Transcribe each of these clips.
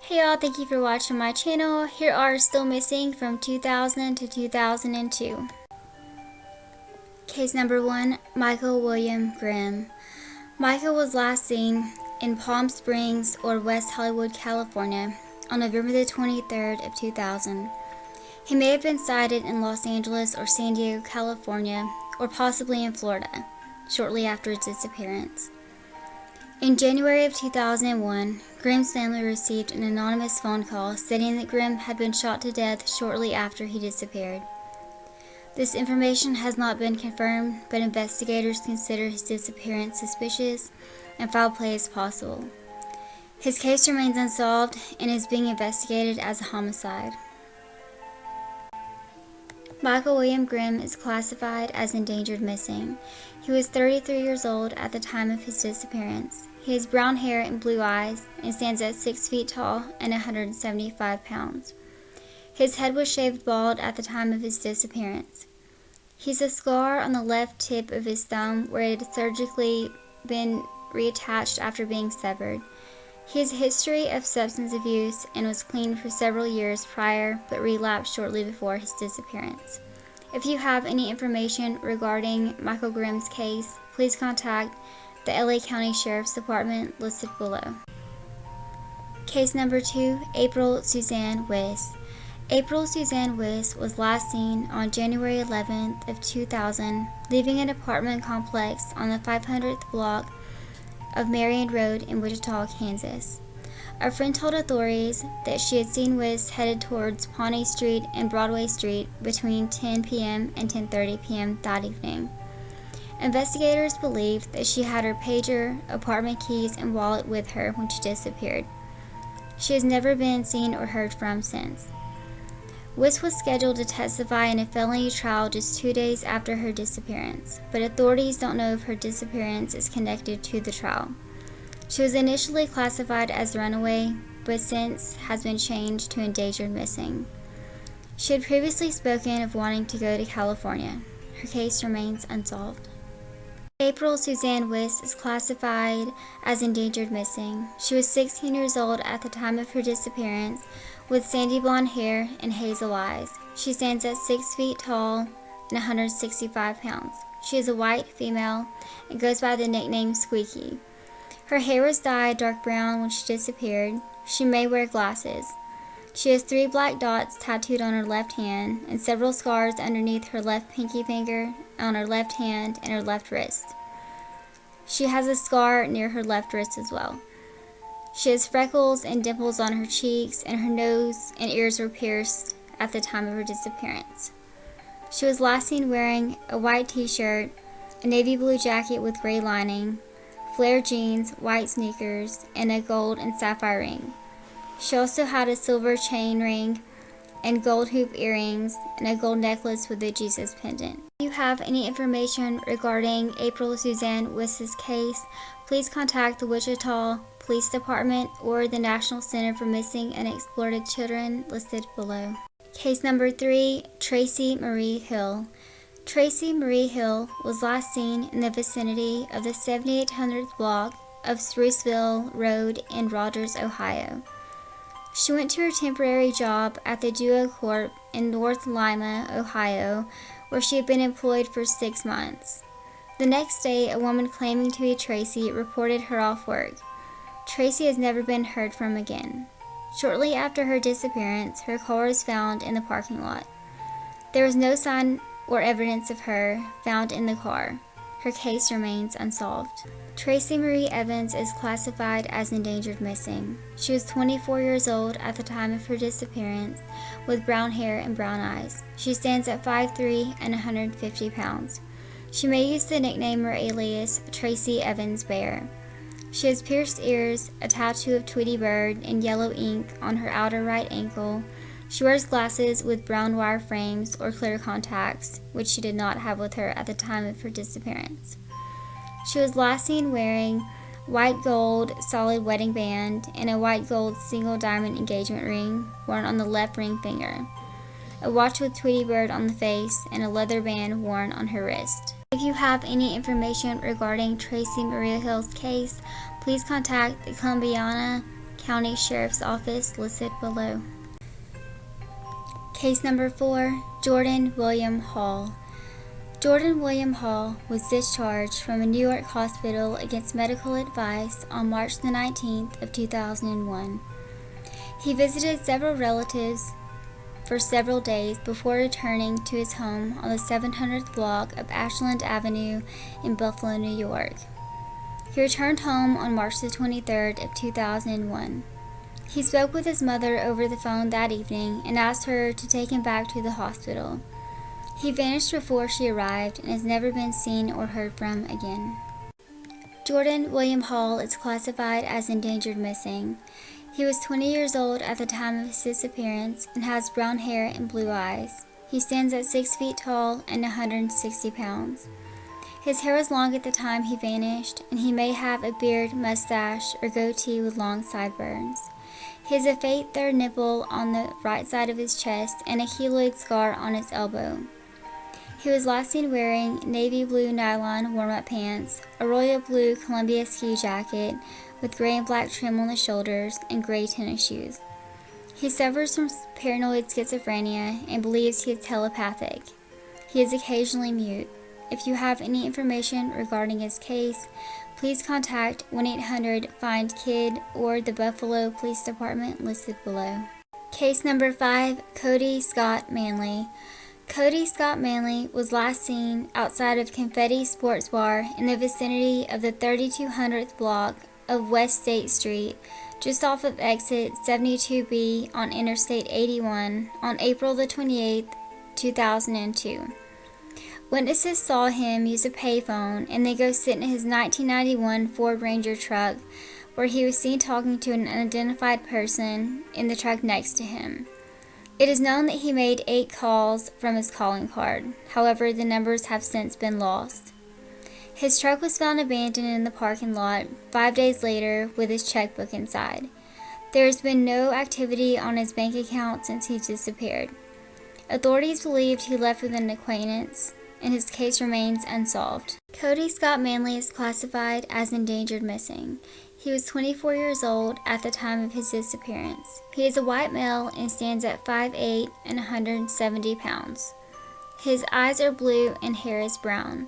Hey y'all, thank you for watching my channel. Here are still missing from 2000 to 2002. Case number 1, Michael William Grimm. Michael was last seen in Palm Springs or West Hollywood, California on November the 23rd of 2000. He may have been sighted in Los Angeles or San Diego, California, or possibly in Florida, shortly after his disappearance. In January of 2001, Grimm's family received an anonymous phone call stating that Grimm had been shot to death shortly after he disappeared. This information has not been confirmed, but investigators consider his disappearance suspicious and foul play as possible. His case remains unsolved and is being investigated as a homicide. Michael William Grimm is classified as endangered missing. He was 33 years old at the time of his disappearance. He has brown hair and blue eyes and stands at 6 feet tall and 175 pounds. His head was shaved bald at the time of his disappearance. He has a scar on the left tip of his thumb where it had surgically been reattached after being severed. He has a history of substance abuse and was clean for several years prior but relapsed shortly before his disappearance. If you have any information regarding Michael Grimm's case, please contact the LA County Sheriff's Department listed below. Case number 2, April Susanne Wiss. April Susanne Wiss was last seen on January 11th of 2000, leaving an apartment complex on the 500th block of Marion Road in Wichita, Kansas. A friend told authorities that she had seen Wiss headed towards Pawnee Street and Broadway Street between 10 p.m. and 10:30 p.m. that evening. Investigators believe that she had her pager, apartment keys, and wallet with her when she disappeared. She has never been seen or heard from since. Wiss was scheduled to testify in a felony trial just 2 days after her disappearance, but authorities don't know if her disappearance is connected to the trial. She was initially classified as runaway, but since has been changed to endangered missing. She had previously spoken of wanting to go to California. Her case remains unsolved. April Susanne Wiss is classified as endangered missing. She was 16 years old at the time of her disappearance, with sandy blonde hair and hazel eyes. She stands at 6 feet tall and 165 pounds. She is a white female and goes by the nickname Squeaky. Her hair was dyed dark brown when she disappeared. She may wear glasses. She has 3 black dots tattooed on her left hand and several scars underneath her left pinky finger, on her left hand, and her left wrist. She has a scar near her left wrist as well. She has freckles and dimples on her cheeks, and her nose and ears were pierced at the time of her disappearance. She was last seen wearing a white t-shirt, a navy blue jacket with gray lining, flare jeans, white sneakers, and a gold and sapphire ring. She also had a silver chain ring and gold hoop earrings and a gold necklace with a Jesus pendant. If you have any information regarding April Susanne Wiss's case, please contact the Wichita Police Department or the National Center for Missing and Exploited Children listed below. Case number 3, Tracy Marie Hill. Tracy Marie Hill was last seen in the vicinity of the 7800th block of Spruceville Road in Rogers, Ohio. She went to her temporary job at the Duo Corp in North Lima, Ohio, where she had been employed for 6 months. The next day, a woman claiming to be Tracy reported her off work. Tracy has never been heard from again. Shortly after her disappearance, her car was found in the parking lot. There was no sign or evidence of her found in the car. Her case remains unsolved. Tracy Marie Evans is classified as endangered missing. She was 24 years old at the time of her disappearance, with brown hair and brown eyes. She stands at 5'3" and 150 pounds. She may use the nickname or alias Tracy Evans Bear. She has pierced ears, a tattoo of Tweety Bird in yellow ink on her outer right ankle. She wears glasses with brown wire frames or clear contacts, which she did not have with her at the time of her disappearance. She was last seen wearing white gold solid wedding band and a white gold single diamond engagement ring worn on the left ring finger, a watch with Tweety Bird on the face, and a leather band worn on her wrist. If you have any information regarding Tracy Marie Hill's case, please contact the Columbiana County Sheriff's Office listed below. Case number 4, Jordan William Hall. Jordan William Hall was discharged from a New York hospital against medical advice on March the 19th of 2001. He visited several relatives for several days before returning to his home on the 700th block of Ashland Avenue in Buffalo, New York. He returned home on March the 23rd of 2001. He spoke with his mother over the phone that evening and asked her to take him back to the hospital. He vanished before she arrived and has never been seen or heard from again. Jordan William Hall is classified as endangered missing. He was 20 years old at the time of his disappearance and has brown hair and blue eyes. He stands at 6 feet tall and 160 pounds. His hair was long at the time he vanished, and he may have a beard, mustache, or goatee with long sideburns. He has a faint third nipple on the right side of his chest and a keloid scar on his elbow. He was last seen wearing navy blue nylon warm-up pants, a royal blue Columbia ski jacket with gray and black trim on the shoulders, and gray tennis shoes. He suffers from paranoid schizophrenia and believes he is telepathic. He is occasionally mute. If you have any information regarding his case, please contact 1-800-FIND-KID or the Buffalo Police Department listed below. Case number 5, Cody Scott Manley. Cody Scott Manley was last seen outside of Confetti Sports Bar in the vicinity of the 3200th block of West State Street, just off of exit 72B on Interstate 81 on April the 28th, 2002. Witnesses saw him use a payphone and then go sit in his 1991 Ford Ranger truck, where he was seen talking to an unidentified person in the truck next to him. It is known that he made 8 calls from his calling card. However, the numbers have since been lost. His truck was found abandoned in the parking lot 5 days later with his checkbook inside. There has been no activity on his bank account since he disappeared. Authorities believed he left with an acquaintance, and his case remains unsolved. Cody Scott Manley is classified as endangered missing. He was 24 years old at the time of his disappearance. He is a white male and stands at 5'8" and 170 pounds. His eyes are blue and hair is brown.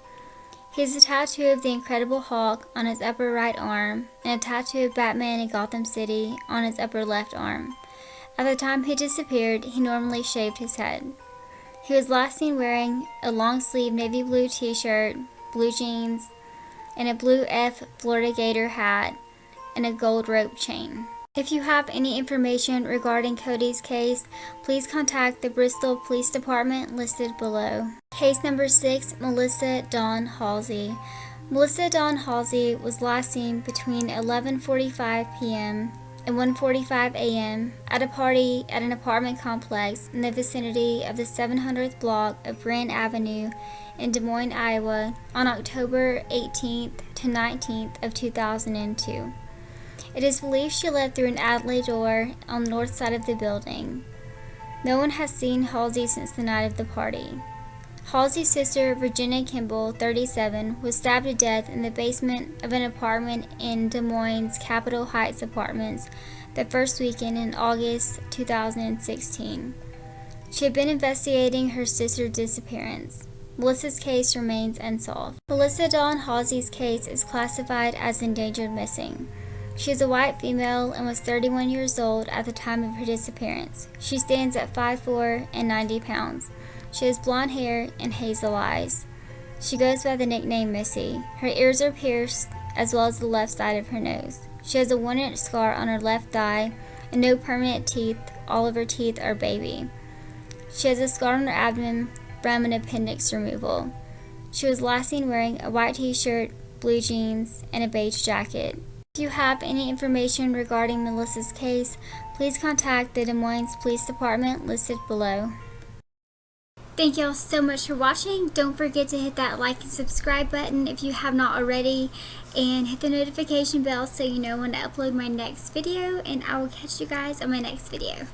He has a tattoo of the Incredible Hulk on his upper right arm and a tattoo of Batman in Gotham City on his upper left arm. At the time he disappeared, he normally shaved his head. He was last seen wearing a long-sleeve navy blue t-shirt, blue jeans, and a blue F Florida Gator hat, and a gold rope chain. If you have any information regarding Cody's case, please contact the Bristol Police Department listed below. Case number 6, Melissa Don Halsey. Melissa Don Halsey was last seen between 11:45 p.m. and 1:45 a.m. at a party at an apartment complex in the vicinity of the 700th block of Grand Avenue in Des Moines, Iowa on October 18th to 19th of 2002. It is believed she left through an alley door on the north side of the building. No one has seen Halsey since the night of the party. Halsey's sister, Virginia Kimball, 37, was stabbed to death in the basement of an apartment in Des Moines' Capitol Heights Apartments the first weekend in August 2016. She had been investigating her sister's disappearance. Melissa's case remains unsolved. Melissa Don Halsey's case is classified as endangered missing. She is a white female and was 31 years old at the time of her disappearance. She stands at 5'4" and 90 pounds. She has blonde hair and hazel eyes. She goes by the nickname Missy. Her ears are pierced, as well as the left side of her nose. She has a 1-inch scar on her left thigh and no permanent teeth. All of her teeth are baby. She has a scar on her abdomen from an appendix removal. She was last seen wearing a white t-shirt, blue jeans, and a beige jacket. If you have any information regarding Melissa's case, please contact the Des Moines Police Department listed below. Thank y'all so much for watching. Don't forget to hit that like and subscribe button if you have not already, and hit the notification bell so you know when to upload my next video, and I will catch you guys on my next video.